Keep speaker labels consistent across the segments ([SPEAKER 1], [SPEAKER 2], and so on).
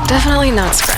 [SPEAKER 1] Definitely not scrap.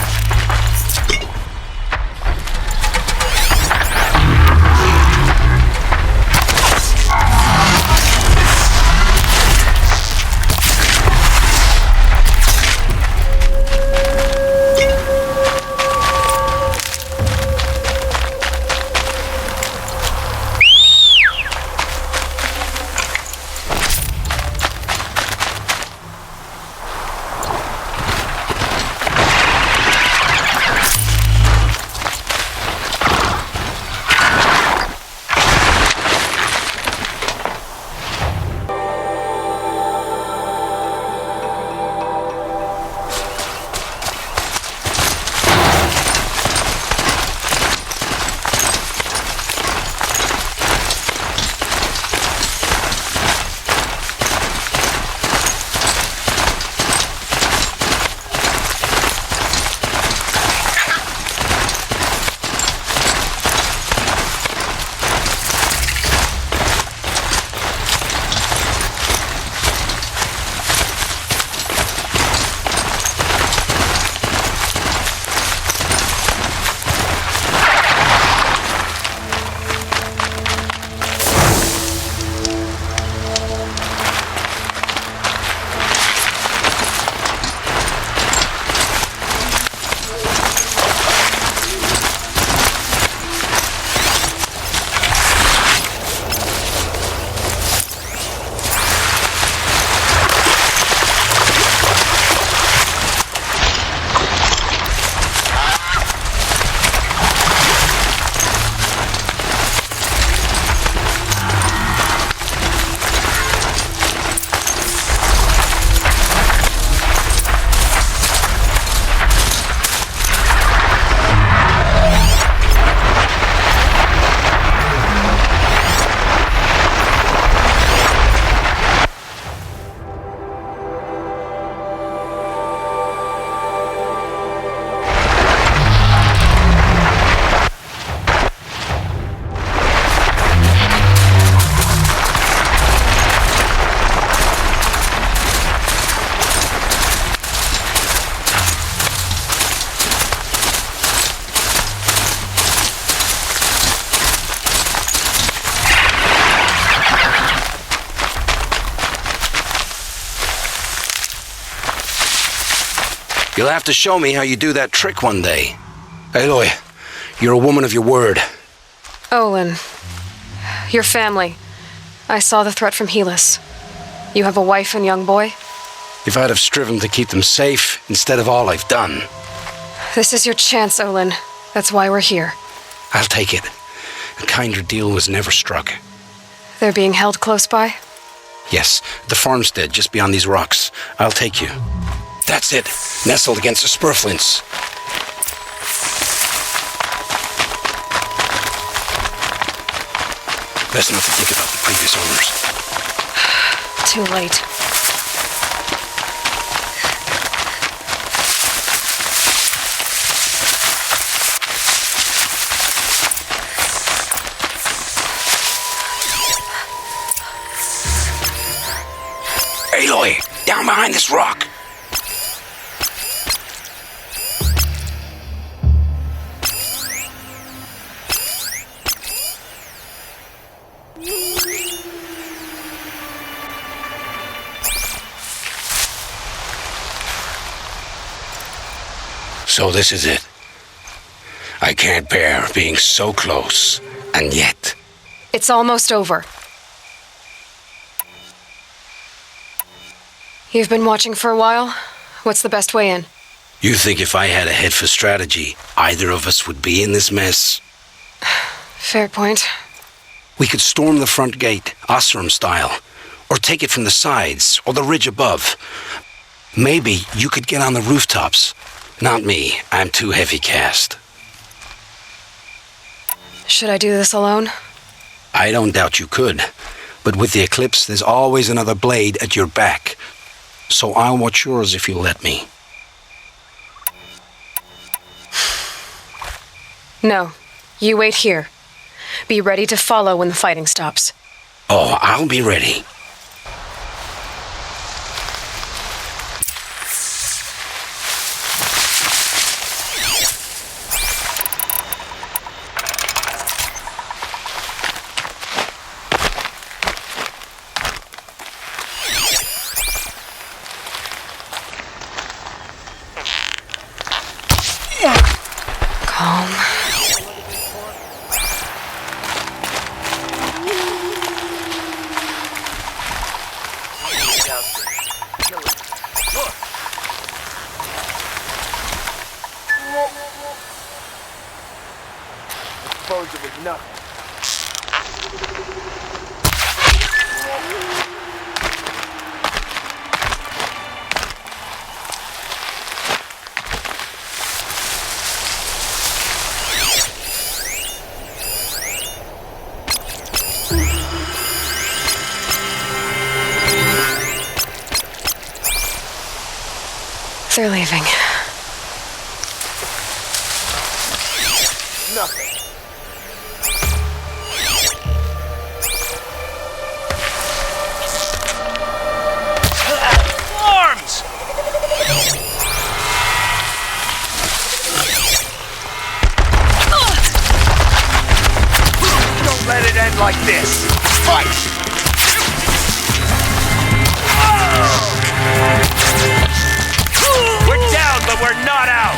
[SPEAKER 2] You'll have to show me how you do that trick one day. Aloy, you're a woman of your word.
[SPEAKER 1] Olin, your family. I saw the threat from Helis. You have a wife and young boy?
[SPEAKER 2] If I'd have striven to keep them safe instead of all I've done.
[SPEAKER 1] This is your chance, Olin. That's why we're here.
[SPEAKER 2] I'll take it. A kinder deal was never struck.
[SPEAKER 1] They're being held close by?
[SPEAKER 2] Yes, the farmstead just beyond these rocks. I'll take you. That's it. Nestled against the spurflints. Best not to think about the previous owners.
[SPEAKER 1] Too late.
[SPEAKER 2] Aloy, down behind this rock. So this is it. I can't bear being so close, and yet...
[SPEAKER 1] It's almost over. You've been watching for a while? What's the best way in?
[SPEAKER 2] You think if I had a head for strategy, either of us would be in this mess?
[SPEAKER 1] Fair point.
[SPEAKER 2] We could storm the front gate, Osram style, or take it from the sides, or the ridge above. Maybe you could get on the rooftops. Not me. I'm too heavy cast.
[SPEAKER 1] Should I do this alone?
[SPEAKER 2] I don't doubt you could. But with the eclipse, there's always another blade at your back. So I'll watch yours if you'll let me.
[SPEAKER 1] No. You wait here. Be ready to follow when the fighting stops.
[SPEAKER 2] Oh, I'll be ready.
[SPEAKER 1] They're leaving.
[SPEAKER 3] Nothing. Arms! Don't let it end like this. Fight! We're down, but we're not out.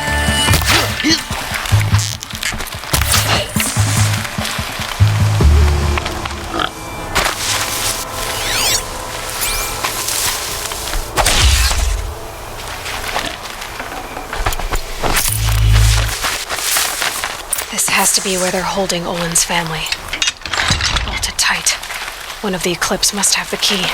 [SPEAKER 1] This has to be where they're holding Olin's family. Bolted tight. One of the Eclipse must have the key.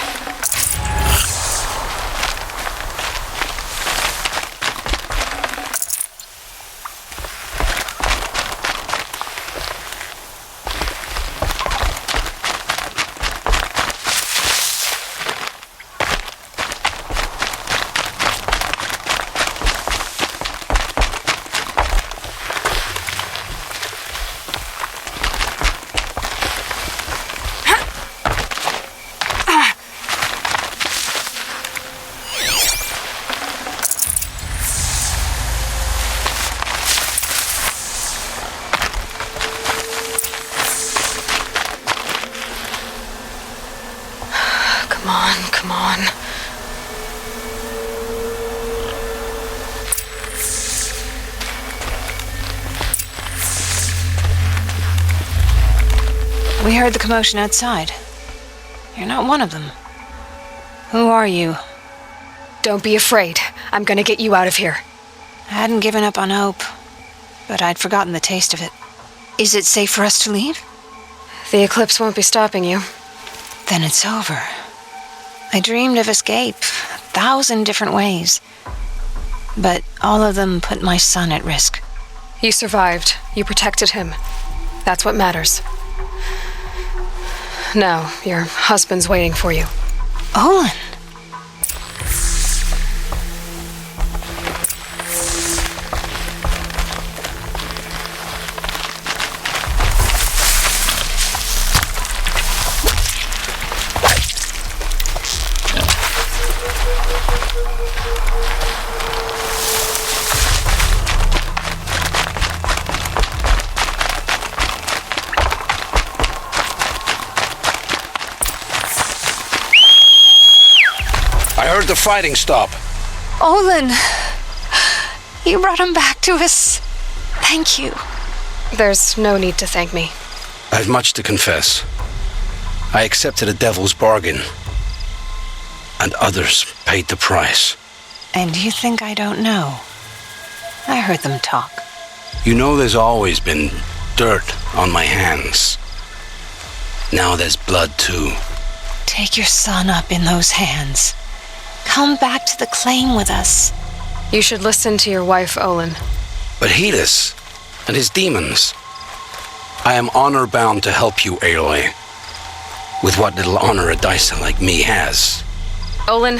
[SPEAKER 1] Come on.
[SPEAKER 4] We heard the commotion outside. You're not one of them. Who are you?
[SPEAKER 1] Don't be afraid. I'm gonna get you out of here.
[SPEAKER 4] I hadn't given up on hope, but I'd forgotten the taste of it. Is it safe for us to leave?
[SPEAKER 1] The Eclipse won't be stopping you.
[SPEAKER 4] Then it's over. I dreamed of escape, 1,000 different ways. But all of them put my son at risk.
[SPEAKER 1] You survived. You protected him. That's what matters. Now, your husband's waiting for you.
[SPEAKER 4] Olin!
[SPEAKER 2] I heard the fighting stop.
[SPEAKER 4] Olin! You brought him back to us. Thank you.
[SPEAKER 1] There's no need to thank me.
[SPEAKER 2] I have much to confess. I accepted a devil's bargain, and others paid the price.
[SPEAKER 4] And you think I don't know? I heard them talk.
[SPEAKER 2] You know there's always been dirt on my hands. Now there's blood too.
[SPEAKER 4] Take your son up in those hands. Come back to the claim with us.
[SPEAKER 1] You should listen to your wife, Olin.
[SPEAKER 2] But Helis and his demons. I am honor-bound to help you, Aloy. With what little honor a Dyson like me has.
[SPEAKER 1] Olin,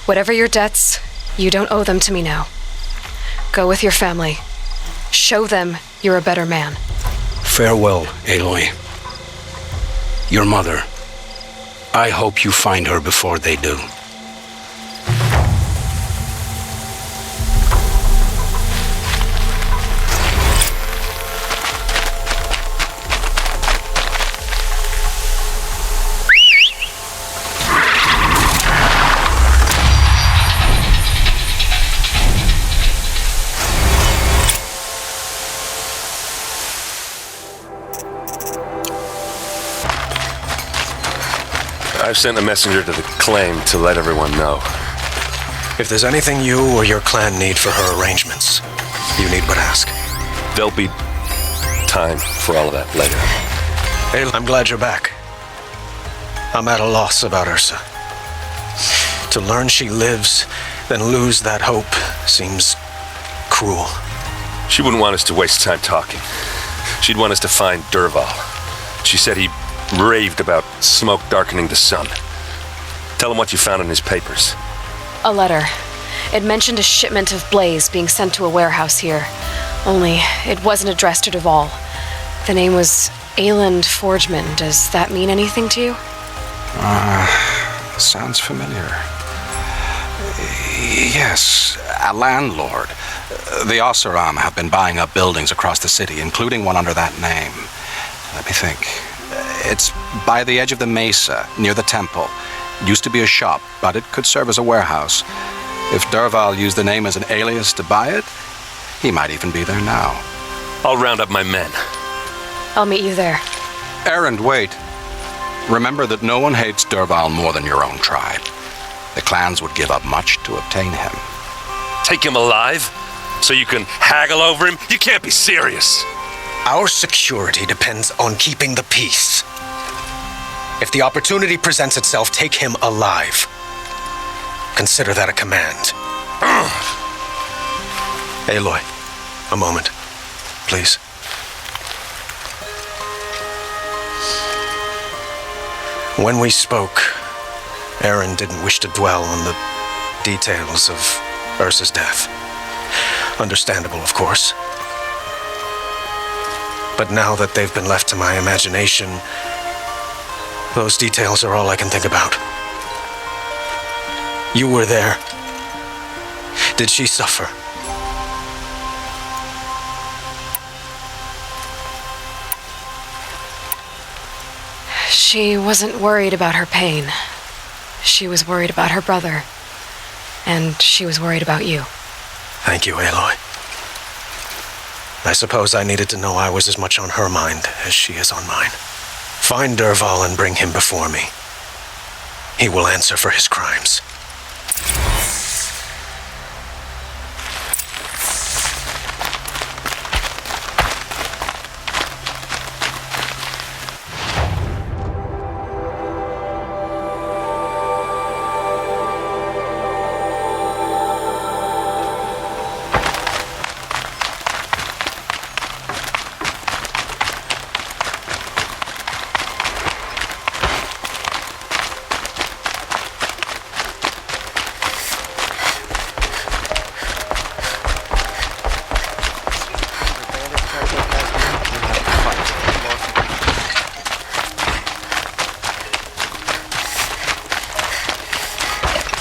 [SPEAKER 1] whatever your debts, you don't owe them to me now. Go with your family. Show them you're a better man.
[SPEAKER 2] Farewell, Aloy. Your mother. I hope you find her before they do.
[SPEAKER 5] I've sent a messenger to the claim to let everyone know.
[SPEAKER 6] If there's anything you or your clan need for her arrangements, you need but ask.
[SPEAKER 5] There'll be time for all of that later.
[SPEAKER 6] Hey, I'm glad you're back. I'm at a loss about Ursa. To learn she lives, then lose that hope seems cruel.
[SPEAKER 5] She wouldn't want us to waste time talking. She'd want us to find DERVAHL. She said he raved about smoke darkening the sun. Tell him what you found in his papers.
[SPEAKER 1] A letter. It mentioned a shipment of Blaze being sent to a warehouse here. Only, it wasn't addressed to DERVAHL. The name was Ayland Forgeman. Does that mean anything to you?
[SPEAKER 2] Sounds familiar. Yes, a landlord. The Oseram have been buying up buildings across the city, including one under that name. Let me think. It's by the edge of the mesa, near the temple. Used to be a shop, but it could serve as a warehouse. If DERVAHL used the name as an alias to buy it, he might even be there now.
[SPEAKER 5] I'll round up my men.
[SPEAKER 1] I'll meet you there.
[SPEAKER 2] Erend, wait. Remember that no one hates DERVAHL more than your own tribe. The clans would give up much to obtain him.
[SPEAKER 5] Take him alive? So you can haggle over him? You can't be serious.
[SPEAKER 6] Our security depends on keeping the peace. If the opportunity presents itself, take him alive. Consider that a command. Aloy, a moment, please. When we spoke, Erend didn't wish to dwell on the details of Ursa's death. Understandable, of course. But now that they've been left to my imagination, those details are all I can think about. You were there. Did she suffer?
[SPEAKER 1] She wasn't worried about her pain. She was worried about her brother. And she was worried about you.
[SPEAKER 6] Thank you, Aloy. I suppose I needed to know I was as much on her mind as she is on mine. Find DERVAHL and bring him before me. He will answer for his crimes.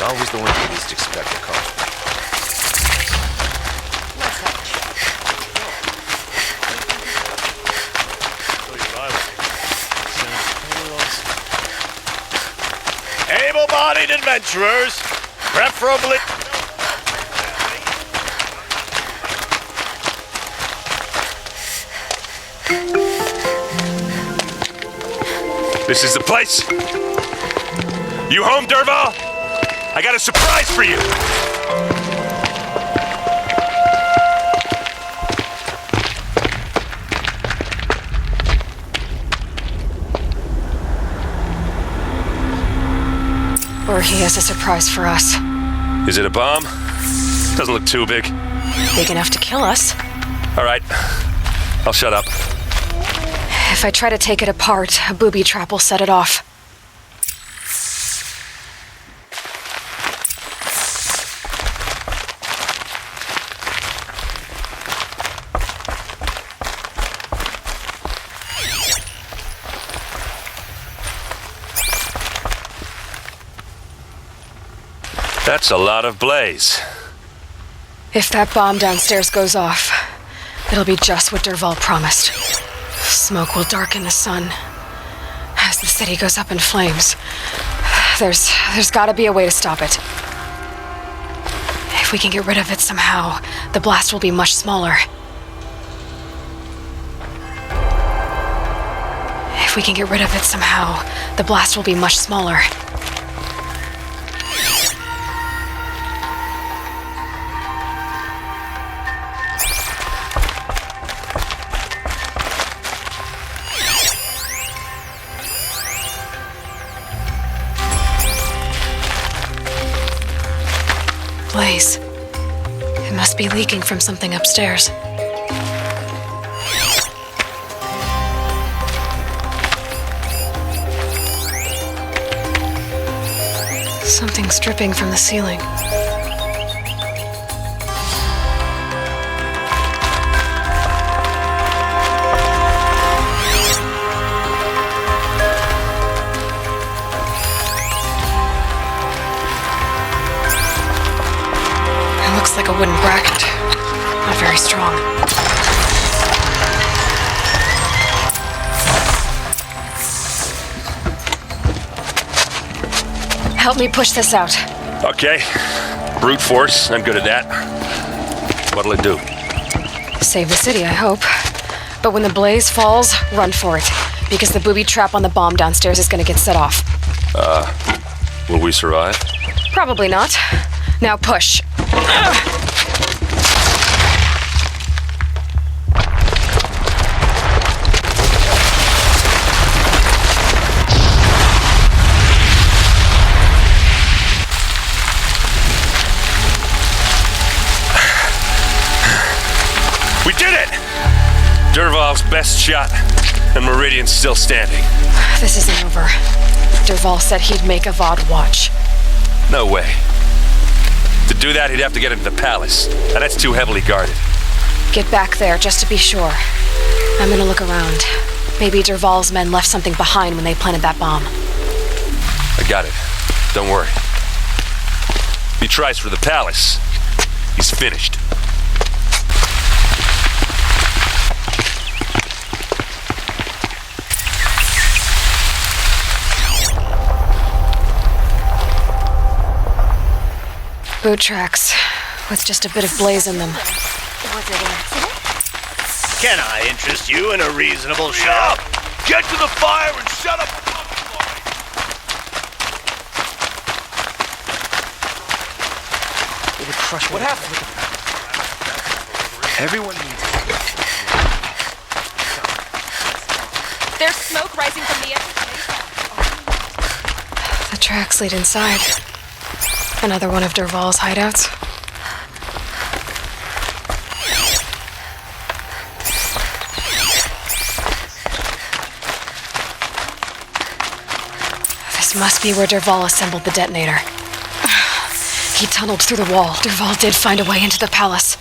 [SPEAKER 7] Always the one you least expect to call.
[SPEAKER 3] Able-bodied adventurers, preferably...
[SPEAKER 5] This is the place. You home, DERVAHL? I got a surprise for you!
[SPEAKER 1] Or he has a surprise for us.
[SPEAKER 5] Is it a bomb? Doesn't look too big.
[SPEAKER 1] Big enough to kill us.
[SPEAKER 5] All right, I'll shut up.
[SPEAKER 1] If I try to take it apart, a booby trap will set it off.
[SPEAKER 5] That's a lot of blaze.
[SPEAKER 1] If that bomb downstairs goes off, it'll be just what DERVAHL promised. Smoke will darken the sun. As the city goes up in flames, there's gotta be a way to stop it. If we can get rid of it somehow, the blast will be much smaller. If we can get rid of it somehow, the blast will be much smaller. Blaze. It must be leaking from something upstairs. Something's dripping from the ceiling. a wooden bracket. Not very strong. Help me push this out.
[SPEAKER 5] Okay. Brute force, I'm good at that. What'll it do?
[SPEAKER 1] Save the city, I hope. But when the blaze falls, run for it. Because the booby trap on the bomb downstairs is gonna get set off.
[SPEAKER 5] Will we survive?
[SPEAKER 1] Probably not. Now push.
[SPEAKER 5] We did it! DERVAHL's best shot, and Meridian's still standing.
[SPEAKER 1] This isn't over. DERVAHL said he'd make Avad watch.
[SPEAKER 5] No way. To do that, he'd have to get into the palace, and that's too heavily guarded.
[SPEAKER 1] Get back there, just to be sure. I'm gonna look around. Maybe DERVAHL's men left something behind when they planted that bomb.
[SPEAKER 5] I got it. Don't worry. If he tries for the palace, he's finished.
[SPEAKER 1] Boot tracks, with just a bit of blaze in them.
[SPEAKER 8] Was it an accident?
[SPEAKER 3] Can I interest you in a reasonable shot? Get to the fire and shut up!
[SPEAKER 7] It would crush what happened. Everyone needs
[SPEAKER 8] There's smoke rising from the exit.
[SPEAKER 1] The tracks lead inside. Another one of DERVAHL's hideouts. This must be where DERVAHL assembled the detonator. He tunneled through the wall. DERVAHL did find a way into the palace.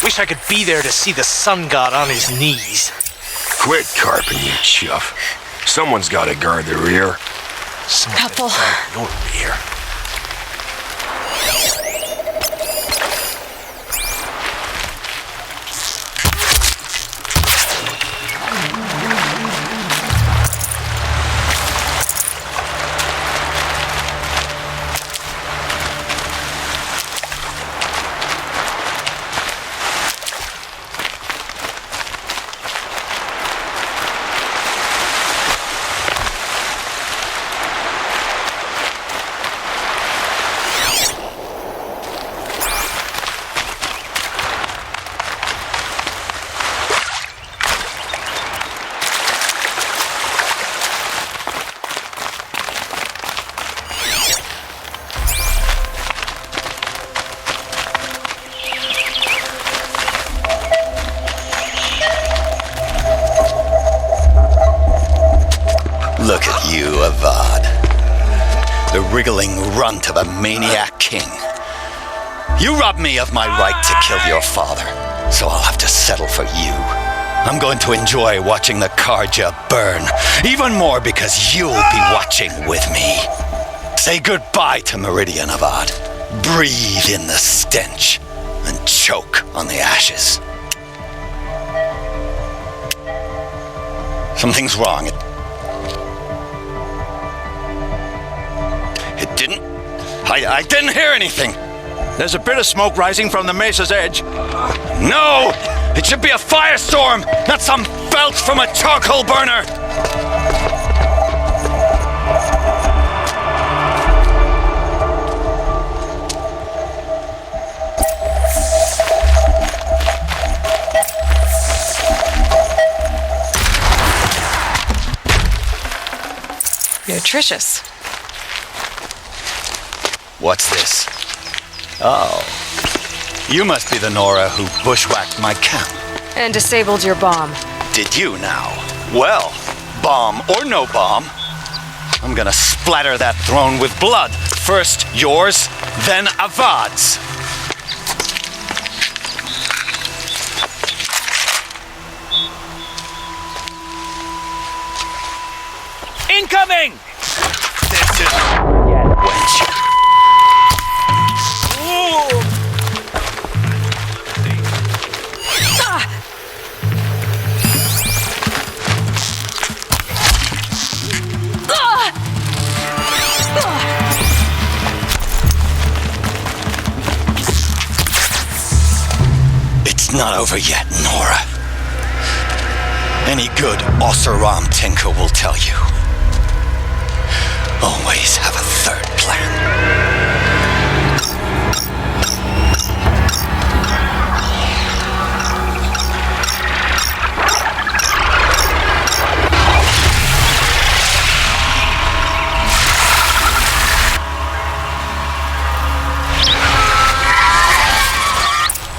[SPEAKER 6] Wish I could be there to see the sun god on his knees.
[SPEAKER 9] Quit carping, you chuff. Someone's got to guard the rear.
[SPEAKER 1] Couple.
[SPEAKER 6] Your rear.
[SPEAKER 10] Look at you, Avad. The wriggling runt of a maniac king. You robbed me of my right to kill your father, so I'll have to settle for you. I'm going to enjoy watching the Karja burn, even more because you'll be watching with me. Say goodbye to Meridian, Avad. Breathe in the stench and choke on the ashes. Something's wrong. It didn't I didn't hear anything.
[SPEAKER 11] There's a bit of smoke rising from the mesa's edge.
[SPEAKER 10] No! It should be a firestorm, not some belch from a charcoal burner!
[SPEAKER 1] Nutritious.
[SPEAKER 10] What's this? Oh. You must be the Nora who bushwhacked my camp.
[SPEAKER 1] And disabled your bomb.
[SPEAKER 10] Did you now? Well, bomb or no bomb, I'm gonna splatter that throne with blood. First yours, then Avad's.
[SPEAKER 3] Incoming!
[SPEAKER 10] This is yet, wench. It's not over yet, Nora. Any good Oseram tinker will tell you. Always have a third plan.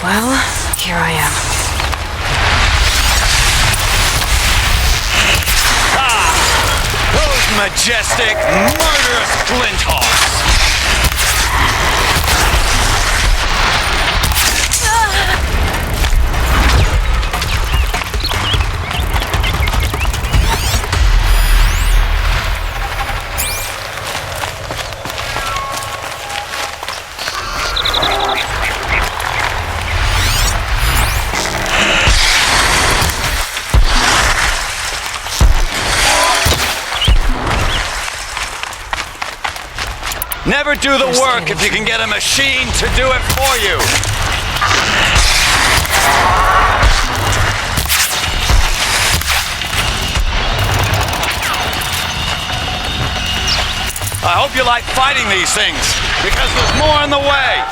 [SPEAKER 1] Well, here I am.
[SPEAKER 10] Those majestic, murderous flinthawks! Never do the work if you can get a machine to do it for you. I hope you like fighting these things, because there's more in the way.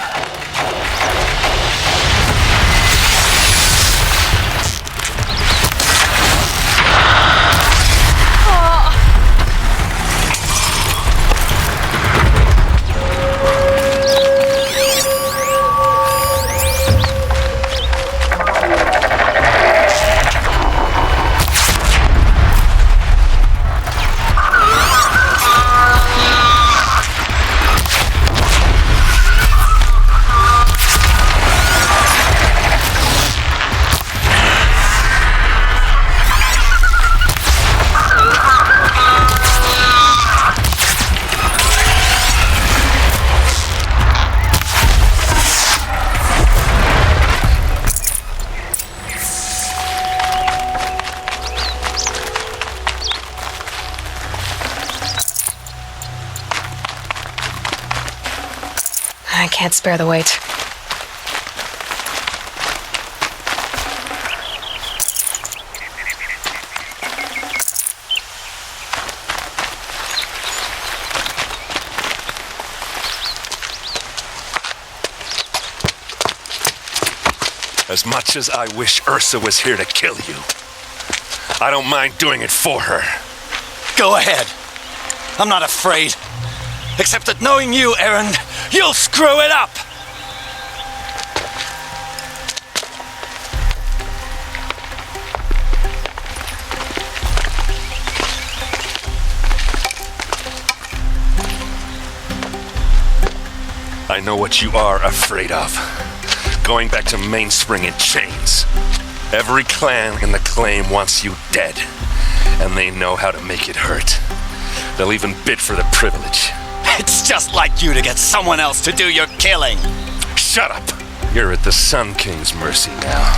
[SPEAKER 1] I can't spare the weight.
[SPEAKER 5] As much as I wish Ursa was here to kill you, I don't mind doing it for her.
[SPEAKER 10] Go ahead. I'm not afraid. Except that knowing you, Erend, you'll screw it up!
[SPEAKER 5] I know what you are afraid of. Going back to Mainspring in chains. Every clan in the claim wants you dead, and they know how to make it hurt. They'll even bid for the privilege.
[SPEAKER 10] It's just like you to get someone else to do your killing.
[SPEAKER 5] Shut up! You're at the Sun King's mercy now.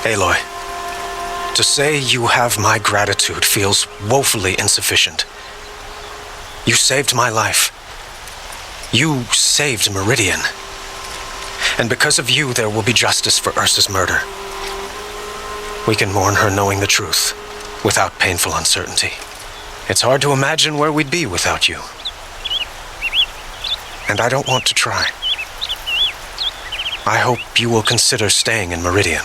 [SPEAKER 6] Aloy, to say you have my gratitude feels woefully insufficient. You saved my life. You saved Meridian. And because of you, there will be justice for Ursa's murder. We can mourn her knowing the truth, without painful uncertainty. It's hard to imagine where we'd be without you. And I don't want to try. I hope you will consider staying in Meridian.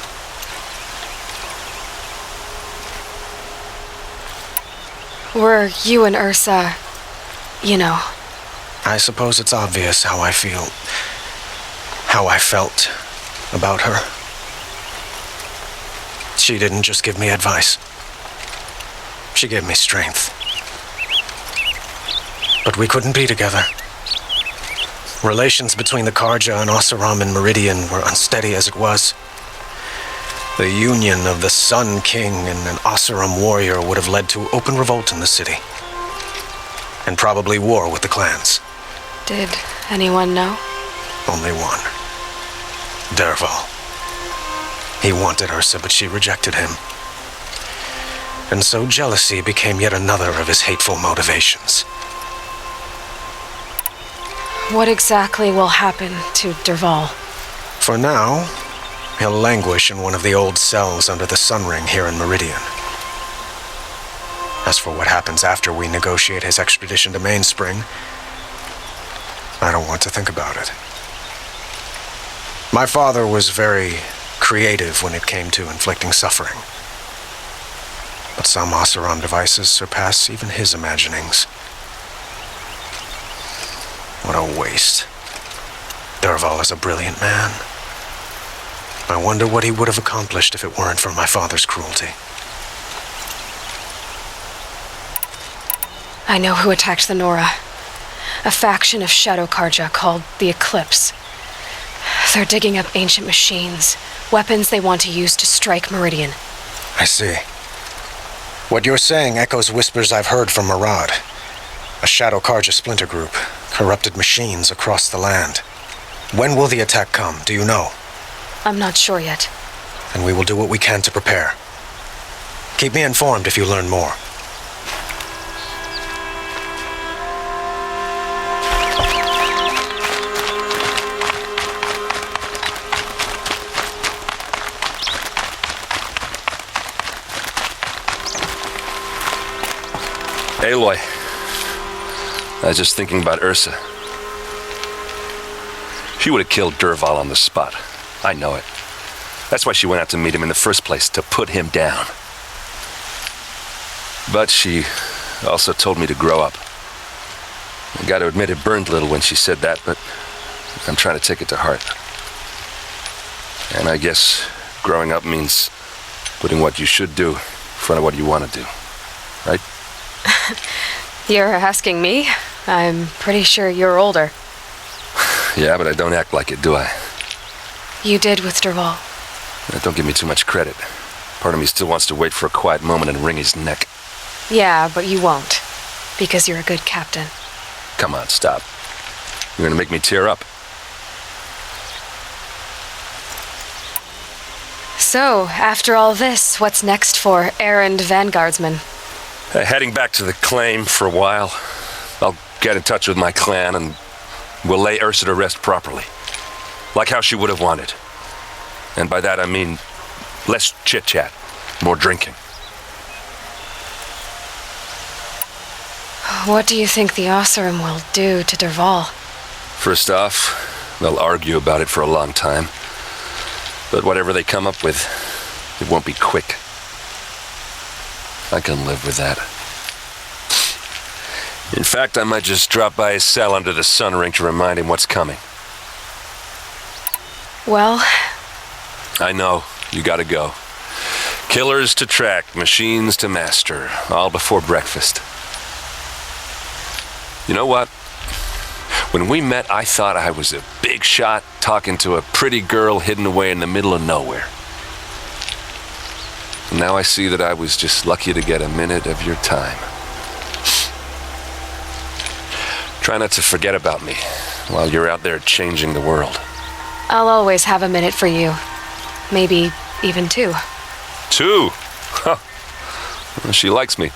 [SPEAKER 1] Were you and Ursa, you know?
[SPEAKER 6] I suppose it's obvious how I feel, how I felt about her. She didn't just give me advice. She gave me strength. But we couldn't be together. Relations between the Karja and Oseram and Meridian were unsteady as it was. The union of the Sun King and an Oseram warrior would have led to open revolt in the city. And probably war with the clans.
[SPEAKER 1] Did anyone know?
[SPEAKER 6] Only one. DERVAHL. He wanted Ursa, but she rejected him. And so jealousy became yet another of his hateful motivations.
[SPEAKER 1] What exactly will happen to DERVAHL?
[SPEAKER 6] For now, he'll languish in one of the old cells under the Sun Ring here in Meridian. As for what happens after we negotiate his extradition to Mainspring, I don't want to think about it. My father was very creative when it came to inflicting suffering. But some Oseram devices surpass even his imaginings. What a waste. DERVAHL is a brilliant man. I wonder what he would have accomplished if it weren't for my father's cruelty.
[SPEAKER 1] I know who attacked the Nora. A faction of Shadow Karja called the Eclipse. They're digging up ancient machines, weapons they want to use to strike Meridian.
[SPEAKER 6] I see. What you're saying echoes whispers I've heard from Murad. A Shadow Karja splinter group, corrupted machines across the land. When will the attack come, do you know?
[SPEAKER 1] I'm not sure yet.
[SPEAKER 6] And we will do what we can to prepare. Keep me informed if you learn more.
[SPEAKER 5] Aloy, I was just thinking about Ursa. She would have killed DERVAHL on the spot. I know it. That's why she went out to meet him in the first place, to put him down. But she also told me to grow up. I got to admit it burned a little when she said that, but I'm trying to take it to heart. And I guess growing up means putting what you should do in front of what you want to do, right?
[SPEAKER 1] You're asking me? I'm pretty sure you're older.
[SPEAKER 5] Yeah, but I don't act like it, do I?
[SPEAKER 1] You did with DERVAHL.
[SPEAKER 5] Don't give me too much credit. Part of me still wants to wait for a quiet moment and wring his neck.
[SPEAKER 1] Yeah, but you won't. Because you're a good captain.
[SPEAKER 5] Come on, stop. You're gonna make me tear up.
[SPEAKER 1] So, after all this, what's next for errand vanguardsman?
[SPEAKER 5] Heading back to the claim for a while. I'll get in touch with my clan and we'll lay Ursa to rest properly. Like how she would have wanted. And by that I mean less chit-chat, more drinking.
[SPEAKER 1] What do you think the Oseram will do to DERVAHL?
[SPEAKER 5] First off, they'll argue about it for a long time. But whatever they come up with, it won't be quick. I can live with that. In fact, I might just drop by his cell under the Sun Ring to remind him what's coming.
[SPEAKER 1] Well...
[SPEAKER 5] I know, you gotta go. Killers to track, machines to master, all before breakfast. You know what? When we met, I thought I was a big shot talking to a pretty girl hidden away in the middle of nowhere. Now I see that I was just lucky to get a minute of your time. Try not to forget about me while you're out there changing the world.
[SPEAKER 1] I'll always have a minute for you. Maybe Even two.
[SPEAKER 5] Two? Huh. She likes me.